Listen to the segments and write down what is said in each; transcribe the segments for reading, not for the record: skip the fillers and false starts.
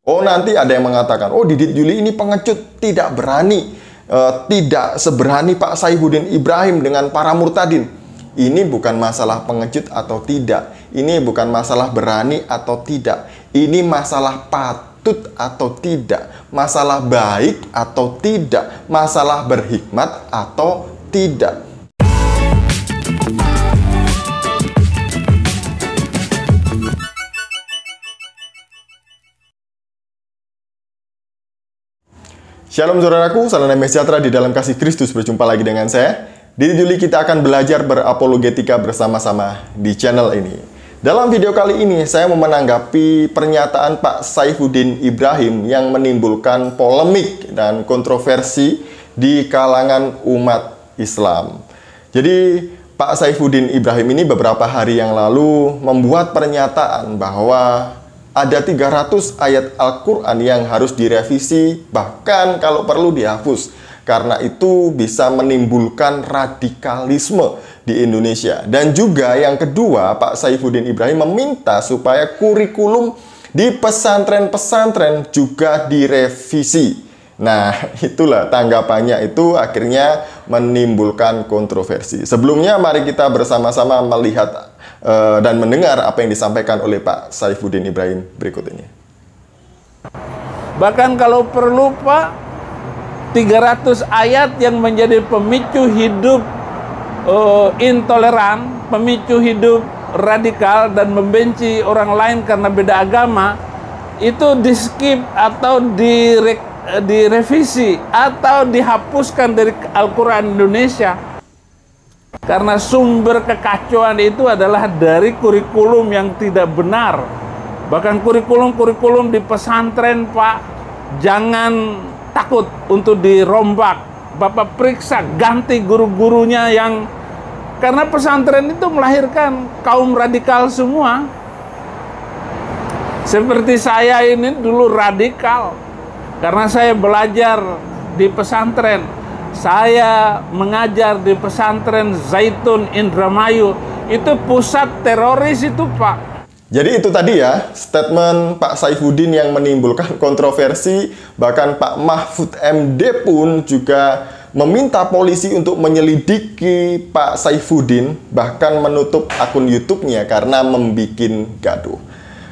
Oh, nanti ada yang mengatakan, oh Didit Juli ini pengecut, tidak berani, tidak seberani Pak Saifuddin Ibrahim dengan para murtadin. Ini bukan masalah pengecut atau tidak. Ini bukan masalah berani atau tidak. Ini masalah patut atau tidak. Masalah baik atau tidak. Masalah berhikmat atau tidak. Shalom saudaraku, salam damai sejahtera di dalam kasih Kristus. Berjumpa lagi dengan saya. Di Juli kita akan belajar berapologetika bersama-sama di channel ini. Dalam video kali ini saya mau menanggapi pernyataan Pak Saifuddin Ibrahim yang menimbulkan polemik dan kontroversi di kalangan umat Islam. Jadi Pak Saifuddin Ibrahim ini beberapa hari yang lalu membuat pernyataan bahwa ada 300 ayat Al-Quran yang harus direvisi, bahkan kalau perlu dihapus. Karena itu bisa menimbulkan radikalisme di Indonesia. Dan juga yang kedua, Pak Saifuddin Ibrahim meminta supaya kurikulum di pesantren-pesantren juga direvisi. Nah, itulah tanggapannya itu akhirnya menimbulkan kontroversi. Sebelumnya mari kita bersama-sama melihat dan mendengar apa yang disampaikan oleh Pak Saifuddin Ibrahim berikut ini. Bahkan kalau perlu Pak, 300 ayat yang menjadi pemicu hidup intoleran, pemicu hidup radikal dan membenci orang lain karena beda agama, itu di skip atau direvisi atau dihapuskan dari Al-Quran Indonesia. Karena sumber kekacauan itu adalah dari kurikulum yang tidak benar. Bahkan kurikulum-kurikulum di pesantren, Pak, jangan takut untuk dirombak. Bapak periksa, ganti guru-gurunya yang... Karena pesantren itu melahirkan kaum radikal semua. Seperti saya ini dulu radikal. Karena saya belajar di pesantren. Saya mengajar di pesantren Zaitun Indramayu. Itu pusat teroris itu, Pak. Jadi itu tadi ya, statement Pak Saifuddin yang menimbulkan kontroversi. Bahkan Pak Mahfud MD pun juga meminta polisi untuk menyelidiki Pak Saifuddin. Bahkan menutup akun YouTube-nya karena membuat gaduh.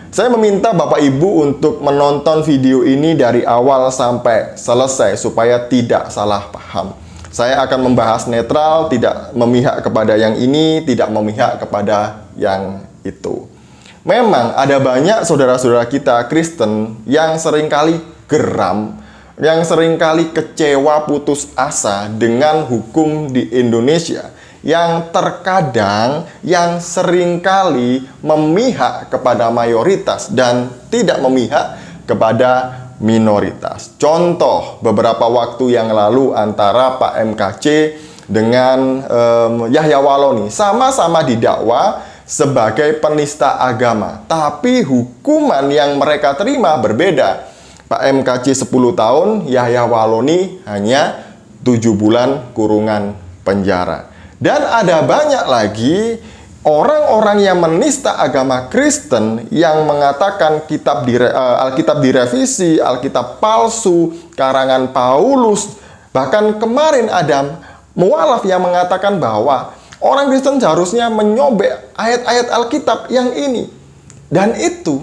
Saya meminta Bapak Ibu untuk menonton video ini dari awal sampai selesai supaya tidak salah paham. Saya akan membahas netral, tidak memihak kepada yang ini, tidak memihak kepada yang itu. Memang ada banyak saudara-saudara kita Kristen yang seringkali geram, yang seringkali kecewa putus asa dengan hukum di Indonesia, yang terkadang, yang seringkali memihak kepada mayoritas dan tidak memihak kepada minoritas. Contoh, beberapa waktu yang lalu antara Pak MKC dengan Yahya Walloni sama-sama didakwa sebagai penista agama, tapi hukuman yang mereka terima berbeda. Pak MKC 10 tahun, Yahya Walloni hanya 7 bulan kurungan penjara. Dan ada banyak lagi orang-orang yang menista agama Kristen yang mengatakan Alkitab direvisi, Alkitab palsu, karangan Paulus. Bahkan kemarin ada mualaf yang mengatakan bahwa orang Kristen seharusnya menyobek ayat-ayat Alkitab yang ini. Dan itu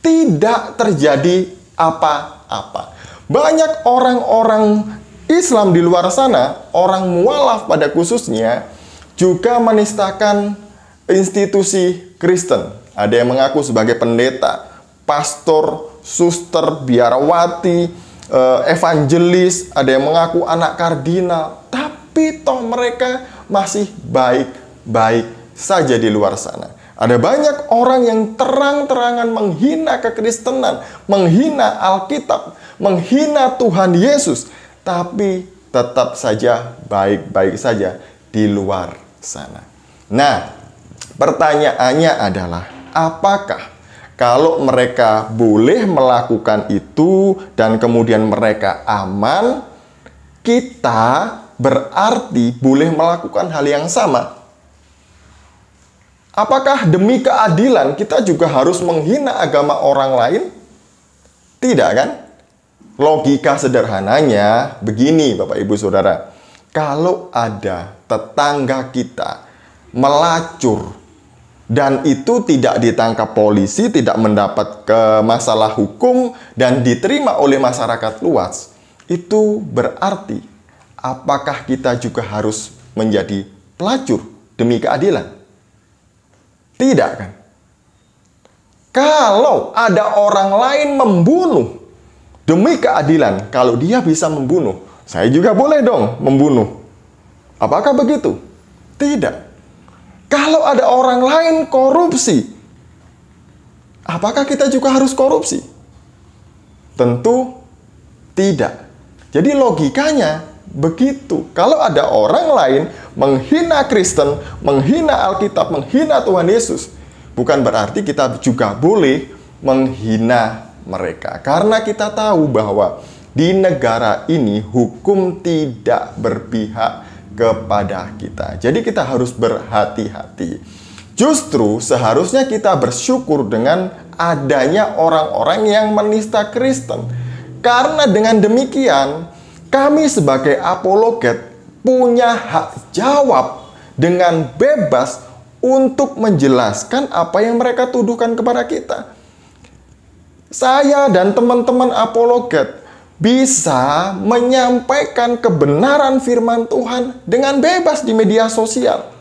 tidak terjadi apa-apa. Banyak orang-orang Islam di luar sana, orang mualaf pada khususnya, juga menistakan institusi Kristen. Ada yang mengaku sebagai pendeta, pastor, suster, biarawati, evangelis, ada yang mengaku anak kardinal. Tapi toh mereka masih baik-baik saja di luar sana. Ada banyak orang yang terang-terangan menghina kekristenan, menghina Alkitab, menghina Tuhan Yesus, tapi tetap saja baik-baik saja di luar sana. Nah, pertanyaannya adalah, apakah kalau mereka boleh melakukan itu dan kemudian mereka aman, kita berarti boleh melakukan hal yang sama? Apakah demi keadilan kita juga harus menghina agama orang lain? Tidak kan? Logika sederhananya begini Bapak Ibu Saudara. Kalau ada tetangga kita melacur dan itu tidak ditangkap polisi, tidak mendapat masalah hukum dan diterima oleh masyarakat luas, itu berarti apakah kita juga harus menjadi pelacur demi keadilan? Tidak kan? Kalau ada orang lain membunuh demi keadilan, kalau dia bisa membunuh, saya juga boleh dong membunuh. Apakah begitu? Tidak. Kalau ada orang lain korupsi, apakah kita juga harus korupsi? Tentu tidak. Jadi logikanya begitu. Kalau ada orang lain menghina Kristen, menghina Alkitab, menghina Tuhan Yesus, bukan berarti kita juga boleh menghina mereka. Karena kita tahu bahwa di negara ini hukum tidak berpihak kepada kita. Jadi kita harus berhati-hati. Justru seharusnya kita bersyukur dengan adanya orang-orang yang menista Kristen. Karena dengan demikian, kami sebagai apologet punya hak jawab dengan bebas untuk menjelaskan apa yang mereka tuduhkan kepada kita. Saya dan teman-teman apologet bisa menyampaikan kebenaran firman Tuhan dengan bebas di media sosial.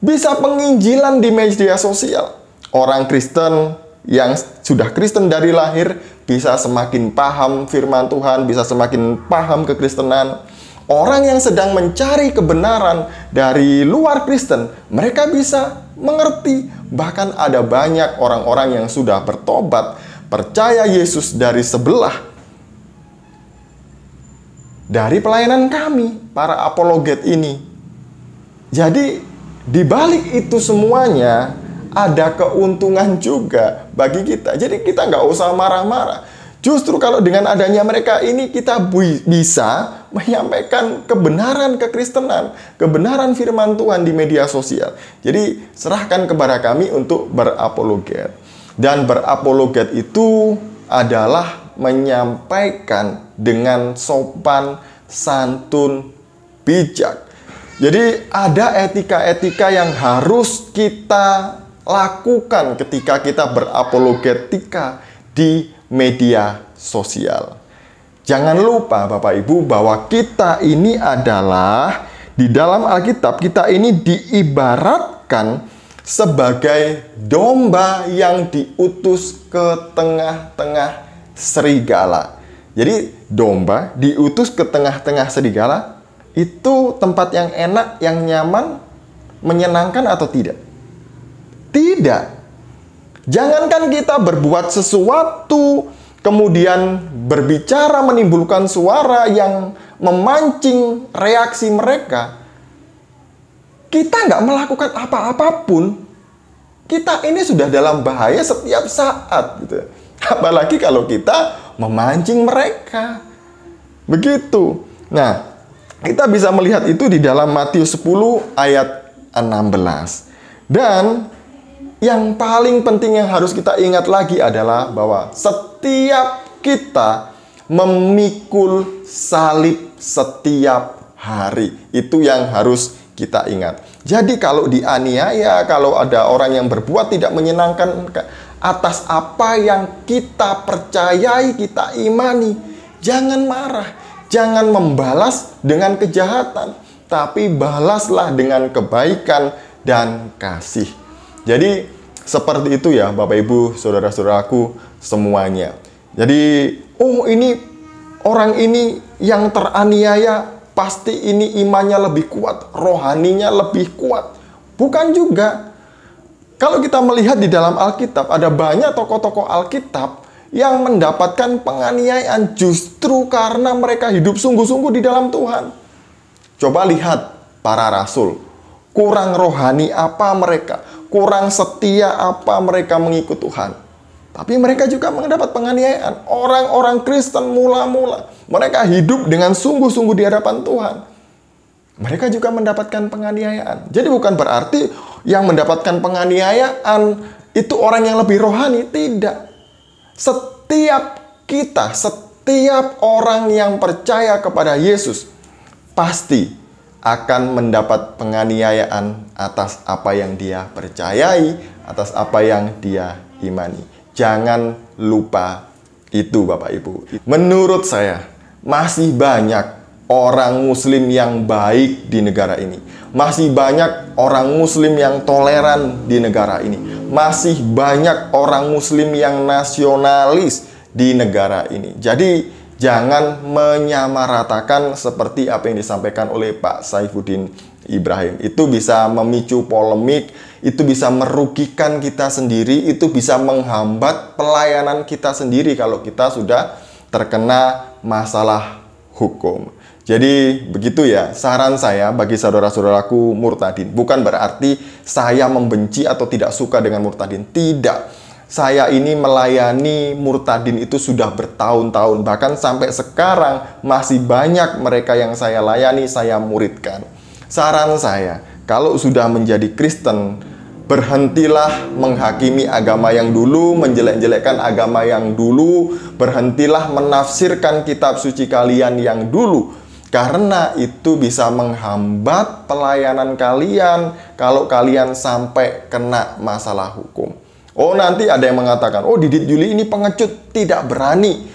Bisa penginjilan di media sosial. Orang Kristen yang sudah Kristen dari lahir bisa semakin paham firman Tuhan, bisa semakin paham kekristenan. Orang yang sedang mencari kebenaran dari luar Kristen, mereka bisa mengerti. Bahkan ada banyak orang-orang yang sudah bertobat, percaya Yesus dari sebelah. Dari pelayanan kami, para apologet ini. Jadi, di balik itu semuanya, ada keuntungan juga bagi kita. Jadi, kita nggak usah marah-marah. Justru kalau dengan adanya mereka ini, kita bisa menyampaikan kebenaran kekristenan, kebenaran firman Tuhan di media sosial. Jadi, serahkan kepada kami untuk berapologet. Dan berapologet itu adalah menyampaikan dengan sopan, santun, bijak. Jadi ada etika-etika yang harus kita lakukan ketika kita berapologetika di media sosial. Jangan lupa Bapak Ibu bahwa kita ini adalah di dalam Alkitab, kita ini diibaratkan sebagai domba yang diutus ke tengah-tengah serigala. Jadi domba diutus ke tengah-tengah serigala, itu tempat yang enak, yang nyaman, menyenangkan atau tidak? Tidak. Jangankan kita berbuat sesuatu, kemudian berbicara menimbulkan suara yang memancing reaksi mereka, kita nggak melakukan apa-apapun, kita ini sudah dalam bahaya setiap saat gitu. Apalagi kalau kita memancing mereka. Begitu. Nah, kita bisa melihat itu di dalam Matius 10 ayat 16. Dan yang paling penting yang harus kita ingat lagi adalah bahwa setiap kita memikul salib setiap hari. Itu yang harus kita ingat. Jadi kalau dianiaya, kalau ada orang yang berbuat tidak menyenangkan atas apa yang kita percayai, kita imani, jangan marah, jangan membalas dengan kejahatan, tapi balaslah dengan kebaikan dan kasih. Jadi seperti itu ya Bapak Ibu, saudara-saudaraku semuanya. Jadi, oh ini orang ini yang teraniaya, pasti ini imannya lebih kuat, rohaninya lebih kuat. Bukan juga. Kalau kita melihat di dalam Alkitab, ada banyak tokoh-tokoh Alkitab yang mendapatkan penganiayaan justru karena mereka hidup sungguh-sungguh di dalam Tuhan. Coba lihat para rasul. Kurang rohani apa mereka? Kurang setia apa mereka mengikut Tuhan? Tapi mereka juga mendapat penganiayaan. Orang-orang Kristen mula-mula, mereka hidup dengan sungguh-sungguh di hadapan Tuhan. Mereka juga mendapatkan penganiayaan. Jadi bukan berarti yang mendapatkan penganiayaan itu orang yang lebih rohani. Tidak. setiap kita, setiap orang yang percaya kepada Yesus pasti akan mendapat penganiayaan atas apa yang dia percayai, atas apa yang dia imani. Jangan lupa itu, Bapak Ibu. Menurut saya, masih banyak orang Muslim yang baik di negara ini. Masih banyak orang Muslim yang toleran di negara ini. Masih banyak orang Muslim yang nasionalis di negara ini. Jadi jangan menyamaratakan seperti apa yang disampaikan oleh Pak Saifuddin Ibrahim. Itu bisa memicu polemik, itu bisa merugikan kita sendiri, itu bisa menghambat pelayanan kita sendiri kalau kita sudah terkena masalah hukum. Jadi begitu ya, saran saya bagi saudara-saudaraku murtadin. Bukan berarti saya membenci atau tidak suka dengan murtadin. Tidak. Saya ini melayani murtadin itu sudah bertahun-tahun. Bahkan sampai sekarang masih banyak mereka yang saya layani, saya muridkan. Saran saya, kalau sudah menjadi Kristen, berhentilah menghakimi agama yang dulu, menjelek-jelekkan agama yang dulu. Berhentilah menafsirkan kitab suci kalian yang dulu. Karena itu bisa menghambat pelayanan kalian kalau kalian sampai kena masalah hukum. Oh, nanti ada yang mengatakan, oh Didit Yuli ini pengecut, tidak berani,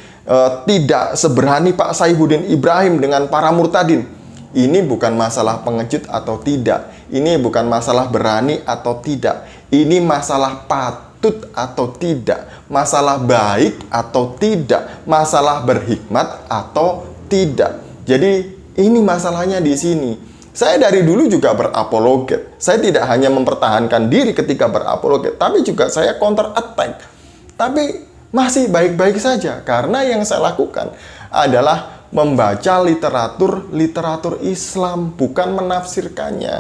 tidak seberani Pak Saifuddin Ibrahim dengan para murtadin. Ini bukan masalah pengecut atau tidak. Ini bukan masalah berani atau tidak. Ini masalah patut atau tidak. Masalah baik atau tidak. Masalah berhikmat atau tidak. Jadi ini masalahnya di sini. Saya dari dulu juga berapologet. Saya tidak hanya mempertahankan diri ketika berapologet, tapi juga saya counter attack. Tapi masih baik-baik saja, karena yang saya lakukan adalah membaca literatur Islam, bukan menafsirkannya.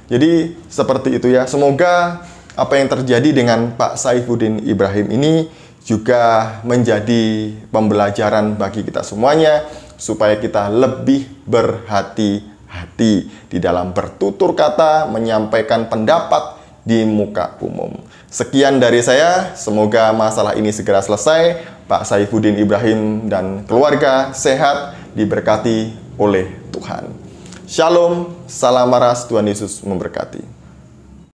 Jadi seperti itu ya. Semoga apa yang terjadi dengan Pak Saifuddin Ibrahim ini juga menjadi pembelajaran bagi kita semuanya, supaya kita lebih berhati-hati di dalam bertutur kata, menyampaikan pendapat di muka umum. Sekian dari saya, semoga masalah ini segera selesai. Pak Saifuddin Ibrahim dan keluarga sehat, diberkati oleh Tuhan. Shalom, salam maras, Tuhan Yesus memberkati.